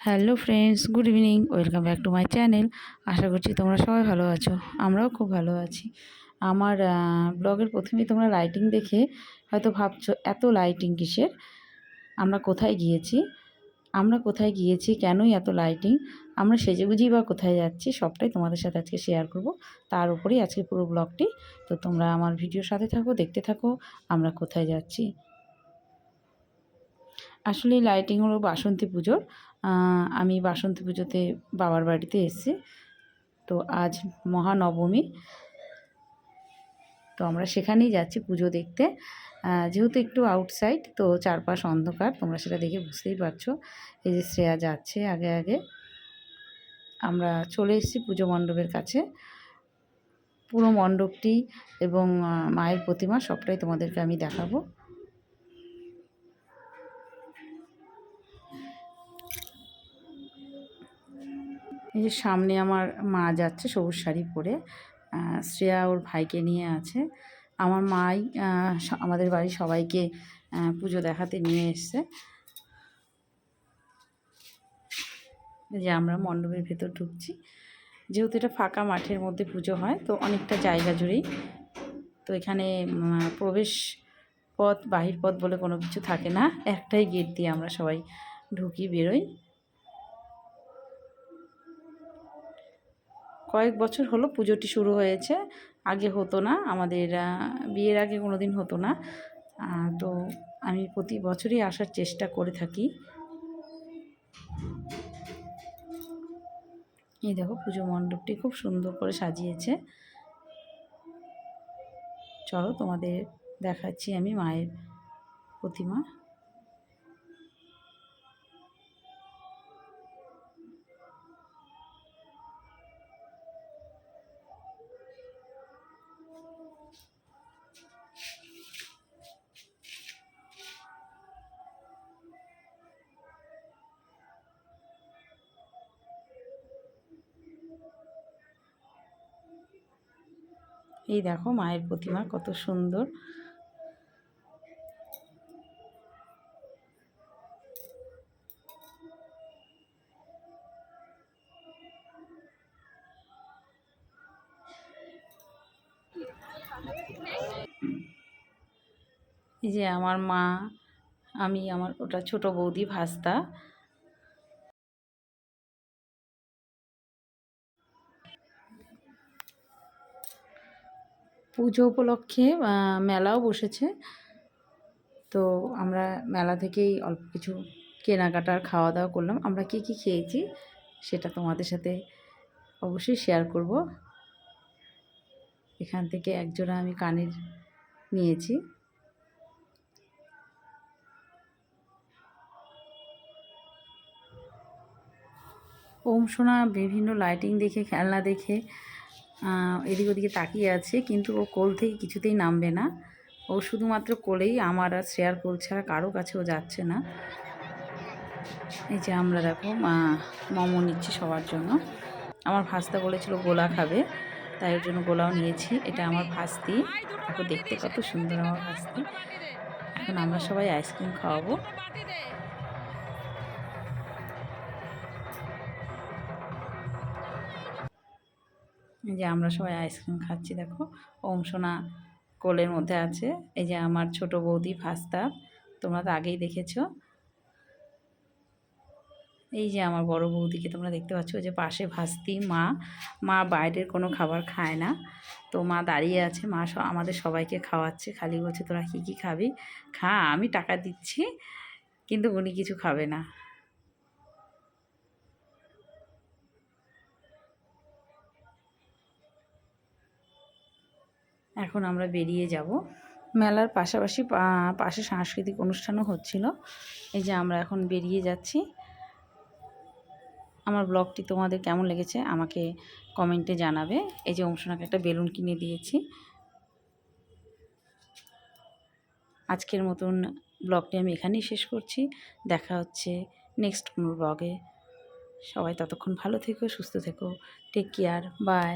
Hello friends, good evening. Welcome back to my channel. আশা করছি তোমরা সবাই ভালো আছো, আমরাও খুব ভালো আছি। আমার ব্লগের প্রথমেই তোমরা লাইটিং দেখে হয়তো ভাবছো এত লাইটিং কিসের। আমরা কোথায় গিয়েছি, কেনই এত লাইটিং, আমরা সেজেগুজেই বা কোথায় যাচ্ছি, সবটাই তোমাদের সাথে আজকে শেয়ার করব। তার উপরেই আজকে পুরো ব্লগটি। তো তোমরা আমার ভিডিওর সাথে থাকো, দেখতে থাকো আমরা কোথায় যাচ্ছি। আসলে এই লাইটিং হলো বাসন্তী পুজোর। আমি বাসন্তী পুজোতে বাবার বাড়িতে এসেছি। তো আজ মহানবমী, তো আমরা সেখানেই যাচ্ছি পুজো দেখতে। যেহেতু একটু আউটসাইড, তো চারপাশ অন্ধকার, তোমরা সেটা দেখে বুঝতেই পারছো। এই যে শ্রেয়া যাচ্ছে আগে আগে। আমরা চলে এসেছি পুজো মণ্ডপের কাছে। পুরো মণ্ডপটি এবং মায়ের প্রতিমা সবটাই তোমাদেরকে আমি দেখাবো। এই যে সামনে আমার মা যাচ্ছে সবুজ শাড়ি পরে, শ্রেয়া ওর ভাইকে নিয়ে আছে। আমার মাই আমাদের বাড়ির সবাইকে পুজো দেখাতে নিয়ে এসছে। যে আমরা মণ্ডপের ভেতর ঢুকছি। যেহেতু এটা ফাঁকা মাঠের মধ্যে পুজো হয়, তো অনেকটা জায়গা জুড়েই। তো এখানে প্রবেশ পথ বাহির পথ বলে কোনো কিছু থাকে না, একটাই গেট দিয়ে আমরা সবাই ঢুকি বেরোই। কয়েক বছর হলো পুজোটি শুরু হয়েছে, আগে হতো না, আমাদের বিয়ের আগে কোনো দিন হতো না। তো আমি প্রতি বছরই আসার চেষ্টা করে থাকি। এই দেখো পুজো মণ্ডপটি খুব সুন্দর করে সাজিয়েছে। চলো তোমাদের দেখাচ্ছি আমি মায়ের প্রতিমা। এই দেখো মায়ের প্রতিমা কত সুন্দর। এই যে আমার মা, আমি, আমার ওটা ছোট বৌদি ভাস্তা। পুজো উপলক্ষে মেলাও বসেছে। তো আমরা মেলা থেকেই অল্প কিছু কেনাকাটার খাওয়া দাওয়া করলাম। আমরা কী কী খেয়েছি সেটা তোমাদের সাথে অবশ্যই শেয়ার করব। এখান থেকে একজোড়া আমি কানের নিয়েছি। ওম সোনা বিভিন্ন লাইটিং দেখে, খেলনা দেখে এদিক ওদিকে তাকিয়ে আছে, কিন্তু ও কোল থেকে কিছুতেই নামবে না। ও শুধুমাত্র কোলেই, আমার আর শ্রেয়ার কোল ছাড়া কারো কাছে ও যাচ্ছে না। এই যে আমরা দেখো মোমো নিচ্ছি সবার জন্য। আমার ভাস্তা বলেছিল গোলা খাবে, তাই ওর জন্য গোলাও নিয়েছি। এটা আমার ভাস্তি, দেখো দেখতে কত সুন্দর আমার ভাস্তি। এখন আমরা সবাই আইসক্রিম খাওয়াবো। এই যে আমরা সবাই আইসক্রিম খাচ্ছি, দেখো ওম সোনা কোলের মধ্যে আছে। এই যে আমার ছোট বৌদি ভাস্তা, তোমরা তো আগেই দেখেছো। এই যে আমার বড় বৌদিকে তোমরা দেখতে পাচ্ছ, যে পাশে ভাস্তি। মা বাইরের কোনো খাবার খায় না, তো মা দাঁড়িয়ে আছে, মা আমাদের সবাইকে খাওয়াচ্ছে, খালি বলছে তোরা কী কী খাবি খা, আমি টাকা দিচ্ছি, কিন্তু উনি কিছু খাবে না। এখন আমরা বেরিয়ে যাব। মেলার পাশাপাশি পাশে সাংস্কৃতিক অনুষ্ঠানও হচ্ছিল। এই যে আমরা এখন বেরিয়ে যাচ্ছি। আমার ব্লগটি তোমাদের কেমন লেগেছে আমাকে কমেন্টে জানাবে। এই যে অংশনাকে একটা বেলুন কিনে দিয়েছি। আজকের মতন ব্লগটি আমি এখানেই শেষ করছি। দেখা হচ্ছে নেক্সট কোনো ব্লগে। সবাই ততক্ষণ ভালো থেকো, সুস্থ থেকো। Take care, by.